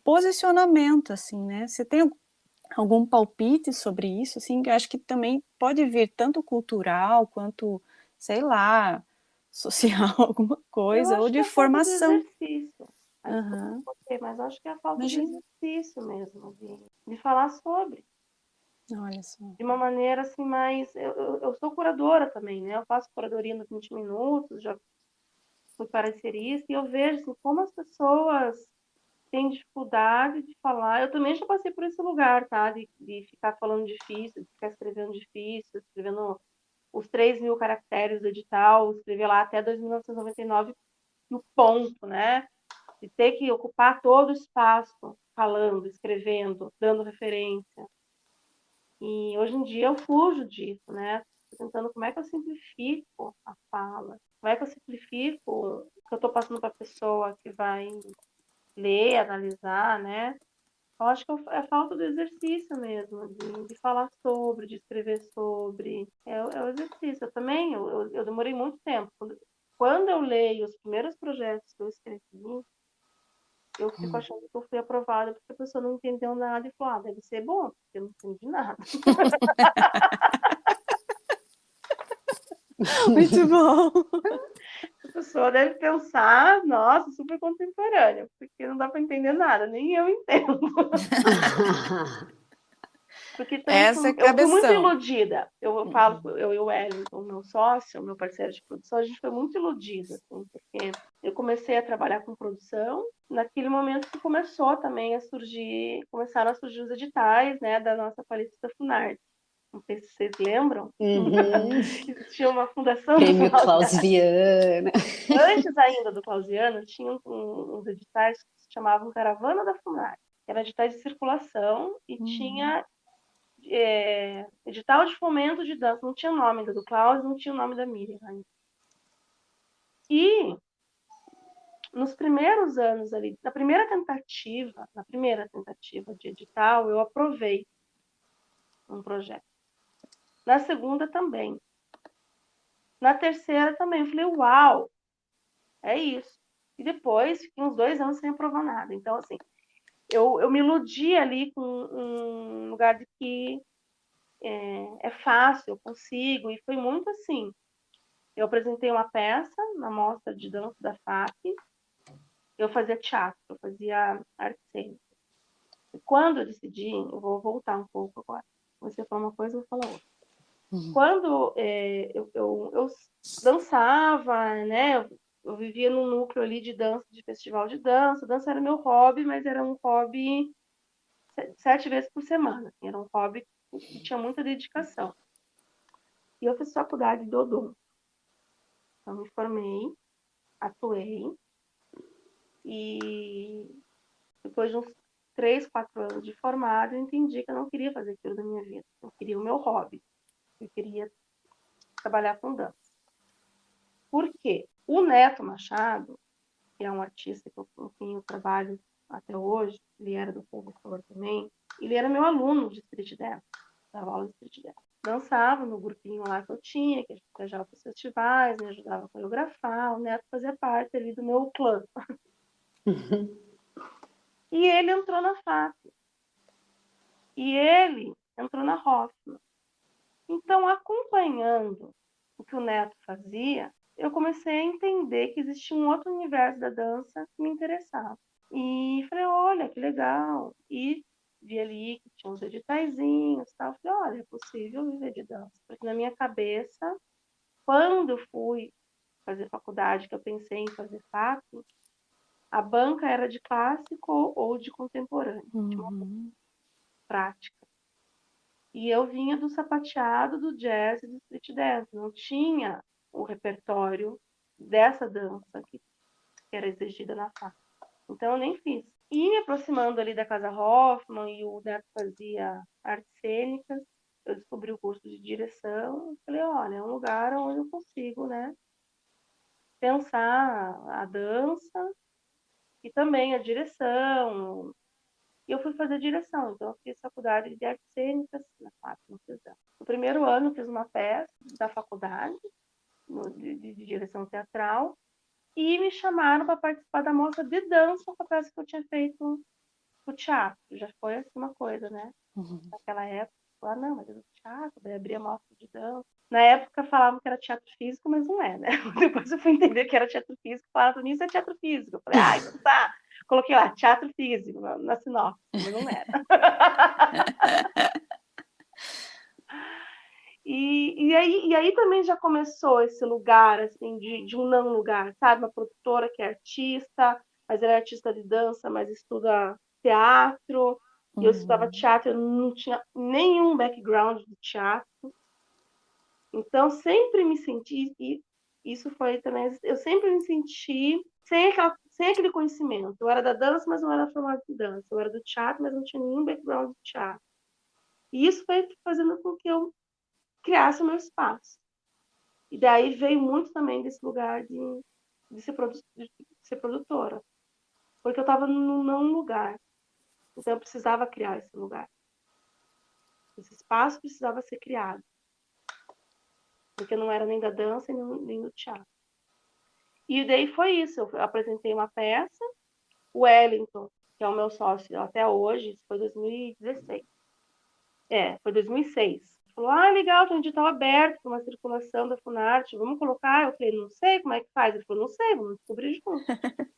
posicionamento, assim, né? Você tem algum palpite sobre isso, assim, que eu acho que também pode vir tanto cultural quanto, sei lá, social, alguma Eu coisa, ou acho que de é a falta do formação. exercício. Uhum. Mas eu acho que é a falta do Imagina, exercício mesmo, de falar sobre. olha só. De uma maneira, assim, mais... Eu sou curadora também, né? Eu faço curadoria nos 20 minutos, já fui parecerista, e eu vejo, assim, como as pessoas têm dificuldade de falar. Eu também já passei por esse lugar, tá? De ficar falando difícil, de ficar escrevendo difícil, escrevendo os 3.000 caracteres do edital, escrever lá até 1999 no ponto, né? De ter que ocupar todo o espaço falando, escrevendo, dando referência. E hoje em dia eu fujo disso, né? Tô tentando como é que eu simplifico a fala, como é que eu simplifico o que eu estou passando para a pessoa que vai ler, analisar, né? Eu acho que é falta do exercício mesmo, de falar sobre, de escrever sobre. É o exercício. Eu também, eu demorei muito tempo. Quando eu leio os primeiros projetos que eu escrevi, eu fico achando que eu fui aprovada porque a pessoa não entendeu nada e falou, deve ser bom, porque eu não entendi nada. Muito bom. A pessoa deve pensar, nossa, super contemporânea, porque não dá para entender nada, nem eu entendo. Porque também Essa é eu fui muito cabeção. iludida. Eu falo, eu e o Wellington, meu sócio, meu parceiro de produção, a gente foi muito iludida, assim, porque eu comecei a trabalhar com produção, naquele momento que começou também a surgir, começaram a surgir os editais, né, da nossa Falecida Funarte. Não sei se vocês lembram. Existia uma fundação Prêmio do Clausiana. Antes ainda do Clausiano, tinha uns editais que se chamavam Caravana da Funarte. Eram editais de circulação e tinha edital de fomento de dança. Não tinha o nome do Klaus, não tinha o nome da Miriam ainda. E nos primeiros anos ali, na primeira tentativa de edital, eu aprovei um projeto. Na segunda também. Na terceira também. Eu falei, uau, é isso. E depois, fiquei uns 2 anos sem aprovar nada. Então, assim, eu me iludi ali com um lugar de que é fácil, eu consigo. E foi muito assim. Eu apresentei uma peça na mostra de dança da FAP. Eu fazia teatro, eu fazia arte cênica. E quando eu decidi, eu vou voltar um pouco agora. Você fala uma coisa, eu vou falar outra. Quando eu dançava, né? Eu vivia num núcleo ali de dança, de festival de dança. Dança era meu hobby, mas era um hobby 7 vezes por semana. Era um hobby que tinha muita dedicação. E eu fiz faculdade de odonto. Então, me formei, atuei. E depois de uns 3, 4 anos de formado, eu entendi que eu não queria fazer aquilo da minha vida. Eu queria o meu hobby. Eu queria trabalhar com dança. Por quê? O Neto Machado, que é um artista com quem eu trabalho até hoje, ele era do Povo Flor também, ele era meu aluno de street dance, dava aula de street dance. Dançava no grupinho lá que eu tinha, que a gente viajava para os festivais, me ajudava a coreografar, o Neto fazia parte ali do meu clã. E ele entrou na FAP. E ele entrou na Hoffman. Então, acompanhando o que o Neto fazia, eu comecei a entender que existia um outro universo da dança que me interessava. E falei, olha, que legal. E vi ali que tinha uns editaizinhos e tal. Falei, olha, é possível viver de dança. Porque na minha cabeça, quando eu fui fazer faculdade, que eu pensei em fazer FAP, a banca era de clássico ou de contemporâneo. Tinha uma prática. E eu vinha do sapateado, do jazz e do street dance. Não tinha o repertório dessa dança que era exigida na FAP. Então, eu nem fiz. E me aproximando ali da Casa Hoffman, e o Neto fazia artes cênicas, eu descobri o curso de direção. Falei, olha, é um lugar onde eu consigo, né, pensar a dança e também a direção. E eu fui fazer direção. Então, eu fiz faculdade de artes cênicas na FAP, no Cesam. No primeiro ano, eu fiz uma peça da faculdade de direção teatral. E me chamaram para participar da mostra de dança com a peça que eu tinha feito no teatro. Já foi assim uma coisa, né? Naquela época, lá não, mas é do teatro, daí abria mostra de dança. Na época falavam que era teatro físico, mas não é, né? Depois eu fui entender que era teatro físico, falaram para mim, isso é teatro físico. Eu falei, então tá. Coloquei lá, teatro físico, na sinopse, mas não era. E aí também já começou esse lugar, assim, de um não lugar, sabe? Uma produtora que é artista, mas ela é artista de dança, mas estuda teatro. E eu estudava teatro, eu não tinha nenhum background de teatro. Então, sempre me senti, e isso foi também, eu sempre me senti sem aquele conhecimento. Eu era da dança, mas não era formada em dança. Eu era do teatro, mas não tinha nenhum background de teatro. E isso foi fazendo com que eu criasse o meu espaço. E daí veio muito também desse lugar de ser produtora. Porque eu estava num não lugar. Então eu precisava criar esse lugar. Esse espaço precisava ser criado. Porque eu não era nem da dança, nem do teatro. E daí foi isso. Eu apresentei uma peça O Wellington, que é o meu sócio até hoje, isso foi 2016. Foi 2006. Falou, legal, tem um edital aberto para uma circulação da Funarte, vamos colocar? Eu falei, não sei, como é que faz? Ele falou, não sei, vamos descobrir junto.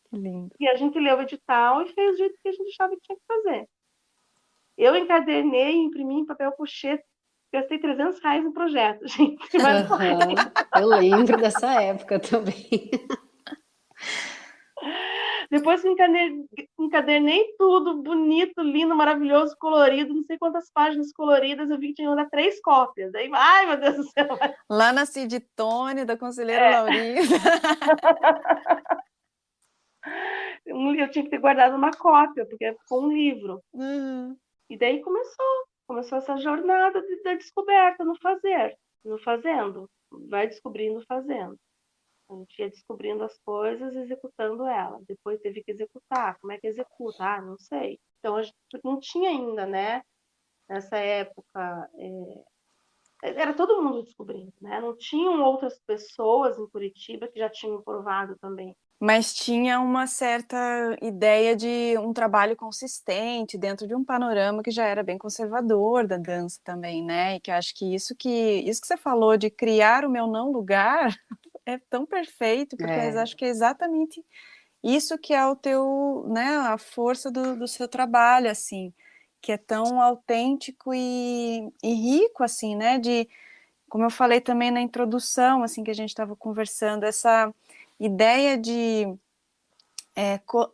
Que lindo. E a gente leu o edital e fez do jeito que a gente achava que tinha que fazer. Eu encadernei, imprimi em papel pochê, gastei R$300 no projeto, gente. Mas Eu lembro dessa época também. depois que encadernei tudo, bonito, lindo, maravilhoso, colorido, não sei quantas páginas coloridas, eu vi que tinha que mandar 3 cópias. Aí, ai, meu Deus do céu. Lá na Ciditone, da conselheira Laurita. Eu tinha que ter guardado uma cópia, porque ficou um livro. Uhum. E daí começou essa jornada da descoberta, no fazer, no fazendo. Vai descobrindo fazendo. A gente ia descobrindo as coisas, executando elas. Depois teve que executar. Como é que executa? Não sei. Então, a gente não tinha ainda, né? Nessa época, era todo mundo descobrindo, né? Não tinham outras pessoas em Curitiba que já tinham provado também. Mas tinha uma certa ideia de um trabalho consistente dentro de um panorama que já era bem conservador da dança também, né? E que eu acho que isso que você falou de criar o meu não lugar é tão perfeito, porque eu acho que é exatamente isso que é o teu, né, a força do seu trabalho, assim, que é tão autêntico e rico, assim, né? Como eu falei também na introdução, assim, que a gente estava conversando, essa ideia de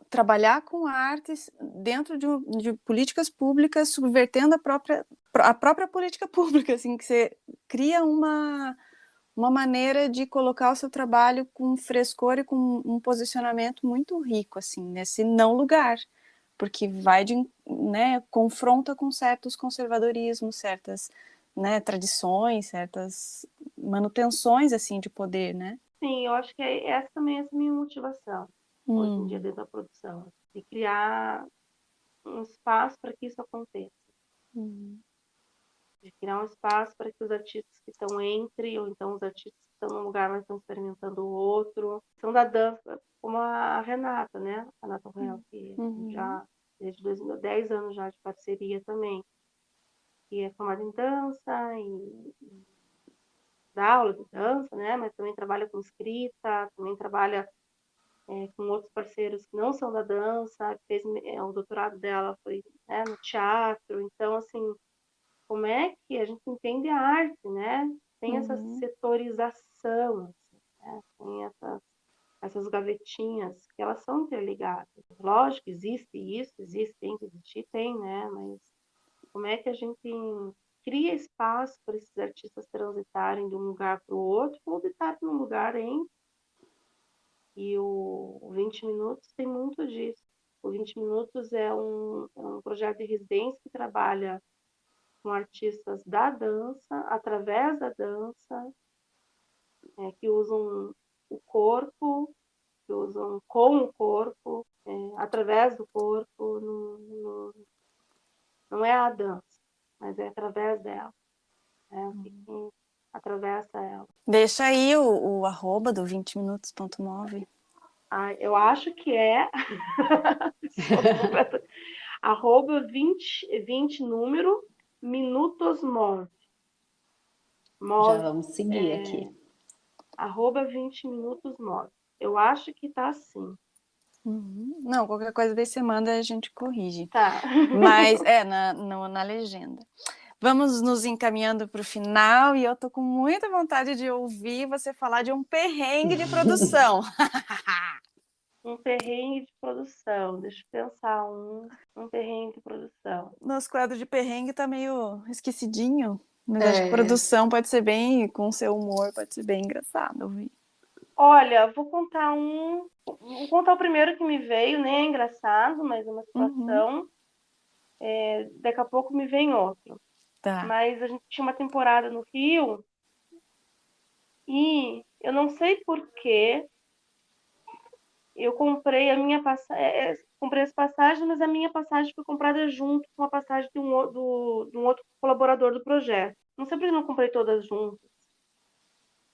trabalhar com artes dentro de políticas públicas, subvertendo a própria política pública, assim, que você cria uma maneira de colocar o seu trabalho com frescor e com um posicionamento muito rico, assim, nesse não lugar, porque né, confronta com certos conservadorismos, certas, né, tradições, certas manutenções, assim, de poder, né? Sim, eu acho que essa também é a minha motivação, hoje em dia, dentro da produção, de criar um espaço para que isso aconteça. De criar um espaço para que os artistas que estão ou então os artistas que estão num lugar, mas estão experimentando o outro, são da dança, como a Renata, né? A Renata Real, que já desde 2010 anos já de parceria também, que é formada em dança e dá aula de dança, né? Mas também trabalha com escrita, também trabalha com outros parceiros que não são da dança, fez o doutorado dela foi, né, no teatro, então assim, como é que a gente entende a arte, né? Tem essa setorização, assim, né? Tem essas gavetinhas que elas são interligadas. Lógico, existe isso, tem que existir, tem, né? Mas como é que a gente cria espaço para esses artistas transitarem de um lugar para o outro ou de estar num lugar em... E o 20 Minutos tem muito disso. O 20 Minutos é um projeto de residência que trabalha com artistas da dança, através da dança, que usam o corpo, que usam com o corpo, através do corpo, não é a dança, mas é através dela, o que atravessa ela. Deixa aí o arroba do 20minutos.move. Eu acho que é arroba 20 número minutos move. Já vamos seguir aqui. Arroba 20 minutos move. Eu acho que tá assim. Não, qualquer coisa daí você manda, a gente corrige. Tá. Mas na legenda. Vamos nos encaminhando para o final e eu tô com muita vontade de ouvir você falar de um perrengue de produção. Um perrengue de produção. Deixa eu pensar um perrengue de produção. Nosso quadro de perrengue tá meio esquecidinho, mas acho que produção pode ser bem, com seu humor, pode ser bem engraçado ouvir. Olha, vou contar o primeiro que me veio, nem é engraçado, mas é uma situação. Daqui a pouco me vem outro. Tá. Mas a gente tinha uma temporada no Rio e eu não sei porquê eu comprei a minha passagem, comprei as passagens, mas a minha passagem foi comprada junto com a passagem de um outro colaborador do projeto. Não sei porque eu não comprei todas juntas.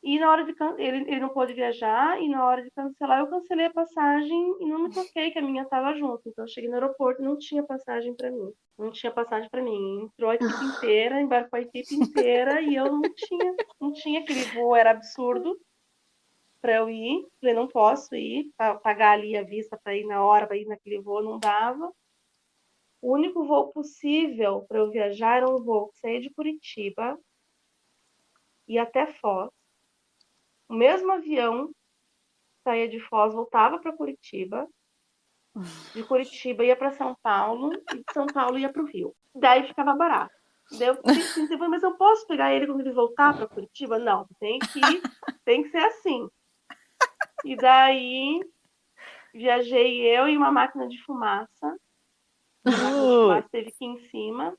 E na hora de ele não pôde viajar, e na hora de cancelar, eu cancelei a passagem e não me toquei que a minha estava junto. Então eu cheguei no aeroporto e não tinha passagem para mim. Não tinha passagem para mim. Entrou a equipe inteira, embarcou a equipe inteira e eu não tinha aquele voo, era absurdo para eu ir. Falei, não posso ir, pagar ali a vista para ir na hora, para ir naquele voo, não dava. O único voo possível para eu viajar era um voo que saía de Curitiba e até Foz. O mesmo avião saía de Foz, voltava para Curitiba, de Curitiba ia para São Paulo, e de São Paulo ia para o Rio. Daí ficava barato. Daí eu pensei, mas eu posso pegar ele quando ele voltar para Curitiba? Não, tem que ser assim. E daí viajei eu e uma máquina de fumaça. A máquina de fumaça esteve aqui em cima.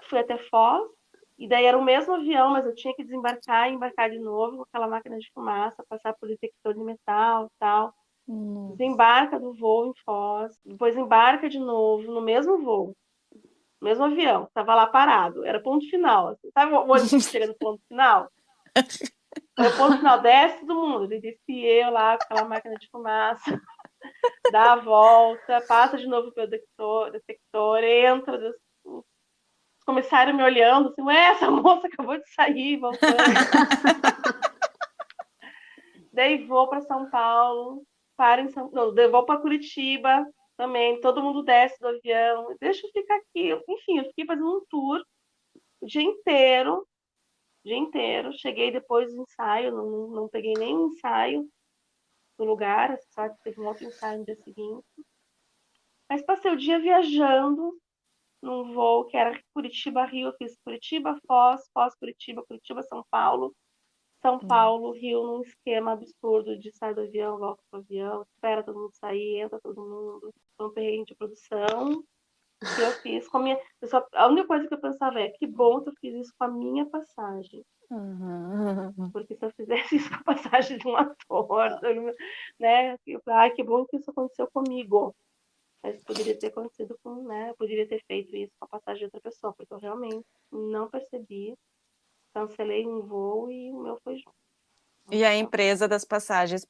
Fui até Foz. E daí era o mesmo avião, mas eu tinha que desembarcar e embarcar de novo com aquela máquina de fumaça, passar por detector de metal e tal. Desembarca do voo em Foz, depois embarca de novo no mesmo voo, no mesmo avião, tava lá parado, era ponto final. Assim. Sabe onde chega no ponto final? Era ponto final, desce todo mundo. Ele desce eu lá com aquela máquina de fumaça, dá a volta, passa de novo pelo detector, entra, os comissários me olhando assim, ué, essa moça acabou de sair, voltando. Daí vou para São Paulo, vou para Curitiba também, todo mundo desce do avião, deixa eu ficar aqui. Enfim, eu fiquei fazendo um tour o dia inteiro, cheguei depois do ensaio, não peguei nenhum ensaio no lugar, só teve um outro ensaio no dia seguinte. Mas passei o dia viajando num voo que era Curitiba-Rio, eu fiz Curitiba-Foz, Foz-Curitiba, Curitiba-São Paulo, São Paulo, Rio, num esquema absurdo de sai do avião, volta pro avião, espera todo mundo sair, entra todo mundo. Foi um perrengue de produção que eu fiz com a minha... A única coisa que eu pensava é, que bom que eu fiz isso com a minha passagem. Porque se eu fizesse isso com a passagem de um ator, né? Ai, que bom que isso aconteceu comigo. Mas poderia ter acontecido com, né? Eu poderia ter feito isso com a passagem de outra pessoa, porque eu realmente não percebi. Cancelei um voo e o meu foi junto. E a empresa das passagens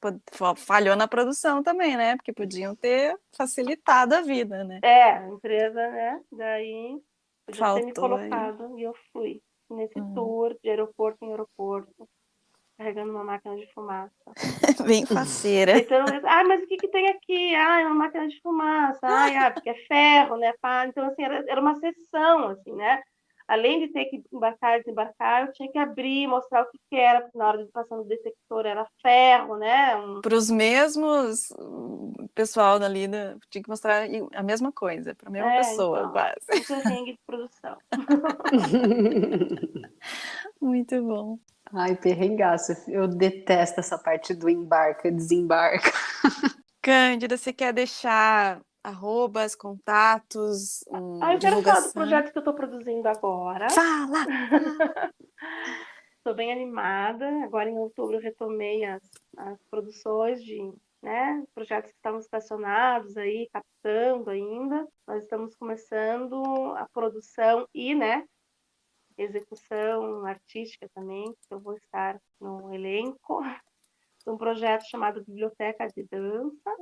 falhou na produção também, né? Porque podiam ter facilitado a vida, né? A empresa, né? Daí podia ter me Faltou colocado e eu fui nesse tour de aeroporto em aeroporto, carregando uma máquina de fumaça. Bem faceira. Então, mas o que tem aqui? É uma máquina de fumaça. Porque é ferro, né? Então, assim, era uma sessão, assim, né? Além de ter que embarcar e desembarcar, eu tinha que abrir, mostrar o que era, porque na hora de passar no detector era ferro, né? Para os mesmos pessoal ali, tinha que mostrar a mesma coisa, para a mesma pessoa, então, quase. Um perrengue de produção. Muito bom. Ai, perrengaço. Eu detesto essa parte do embarca, desembarca. Cândida, você quer deixar arrobas, contatos, eu quero falar do projeto que eu estou produzindo agora. Fala! Estou bem animada. Agora, em outubro, eu retomei as produções de projetos que estavam estacionados aí, captando ainda. Nós estamos começando a produção e, execução artística também, que eu vou estar no elenco de um projeto chamado Biblioteca de Dança,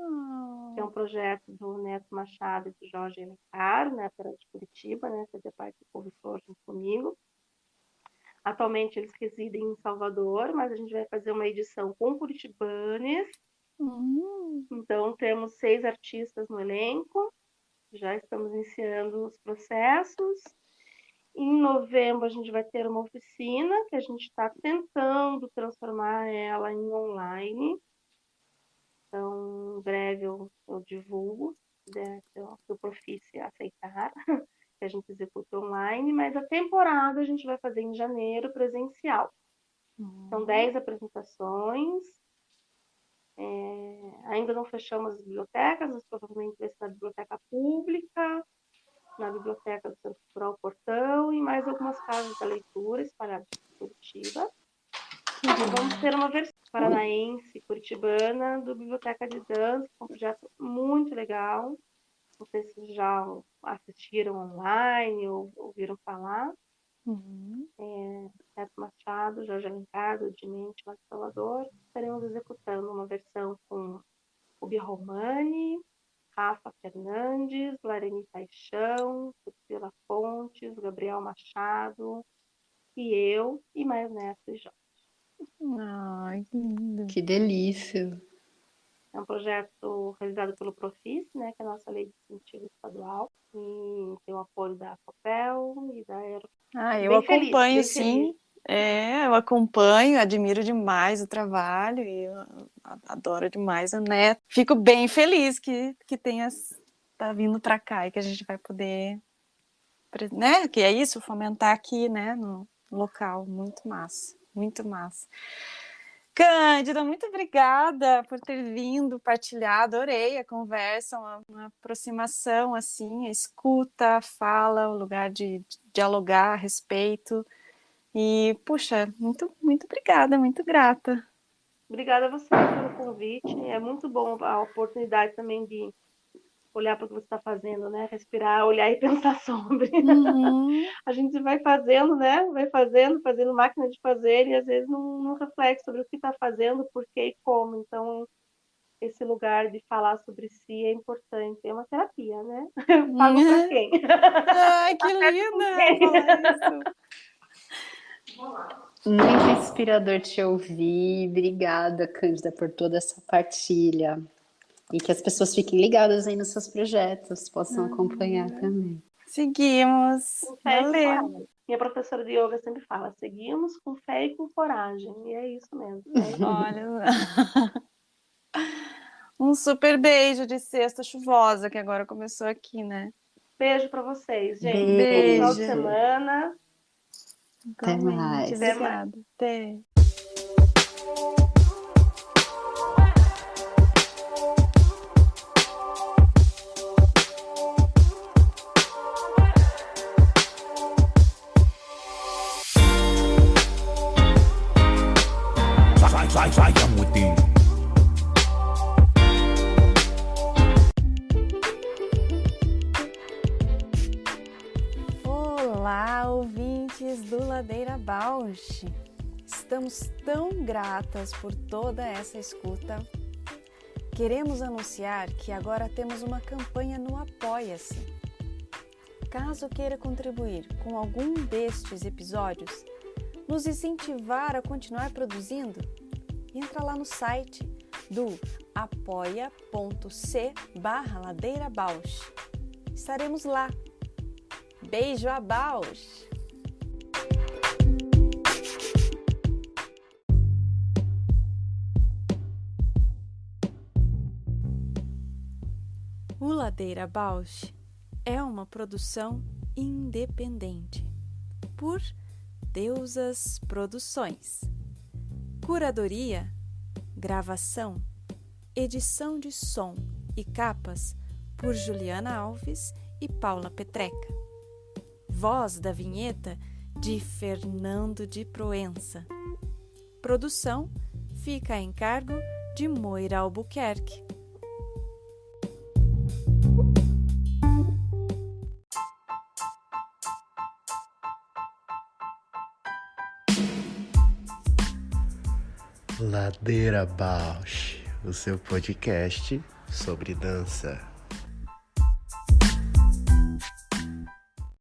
que é um projeto do Neto Machado e do Jorge Alencar, né, de Curitiba, né, fazia parte do Couve-Flor junto comigo. Atualmente eles residem em Salvador, mas a gente vai fazer uma edição com curitibanes. Então temos 6 artistas no elenco, já estamos iniciando os processos. Em novembro a gente vai ter uma oficina que a gente está tentando transformar ela em online. Então, em breve eu divulgo, se o Profice aceitar, que a gente executa online, mas a temporada a gente vai fazer em janeiro presencial. São 10 apresentações. Ainda não fechamos as bibliotecas, mas provavelmente vai ser na biblioteca pública, na biblioteca do Centro Cultural Portão e mais algumas casas da leitura espalhadas por Curitiba. Vamos ter uma versão paranaense, curitibana, do Biblioteca de Dança, um projeto muito legal. Não sei se já assistiram online ou ouviram falar. Neto Machado, Jorge Alencar, Dimente, Marcos Salvador. Estaremos executando uma versão com Rubi Romani, Rafa Fernandes, Larene Paixão, Priscila Fontes, Gabriel Machado, e eu, e mais Neto e Jorge. Ai, que lindo. Que delícia. É um projeto realizado pelo Profis, né, que é a nossa lei de incentivo estadual, e tem o apoio da Copel e da Aero. Eu acompanho, sim. Eu acompanho, admiro demais o trabalho e eu adoro demais o Neto. Fico bem feliz que tá vindo para cá e que a gente vai poder, né? Que é isso, fomentar aqui, né, no local. Muito massa, muito massa. Cândida, muito obrigada por ter vindo partilhar, adorei a conversa, uma aproximação assim, a escuta, a fala, o lugar de dialogar, respeito. E, puxa, muito, muito obrigada, muito grata. Obrigada a você pelo convite. É muito bom a oportunidade também de olhar para o que você está fazendo, né? Respirar, olhar e pensar sobre. A gente vai fazendo, né? Vai fazendo máquina de fazer e às vezes não reflete sobre o que está fazendo, por quê e como. Então, esse lugar de falar sobre si é importante. É uma terapia, né? Pago para quem? Ai, que linda falar isso. Muito inspirador te ouvir. Obrigada, Cândida, por toda essa partilha. E que as pessoas fiquem ligadas aí nos seus projetos, possam acompanhar também. Seguimos. Valeu. Minha professora de yoga sempre fala, seguimos com fé e com coragem. E é isso mesmo. Olha. Um super beijo de sexta chuvosa, que agora começou aqui, né? Beijo para vocês, gente. Beijo. Bom final de semana. Até mais. Obrigada. Até. Vai, Amudim. Olá, ouvintes do Ladeira Bausch. Estamos tão gratas por toda essa escuta. Queremos anunciar que agora temos uma campanha no Apoia-se. Caso queira contribuir com algum destes episódios, nos incentivar a continuar produzindo, entra lá no site do apoia.c/ladeirabausch. Estaremos lá. Beijo a Bausch! O Ladeira Bausch é uma produção independente por Deusas Produções. Curadoria, gravação, edição de som e capas por Juliana Alves e Paula Petreca. Voz da vinheta de Fernando de Proença. Produção fica a encargo de Moira Albuquerque. Ladeira Bausch, o seu podcast sobre dança.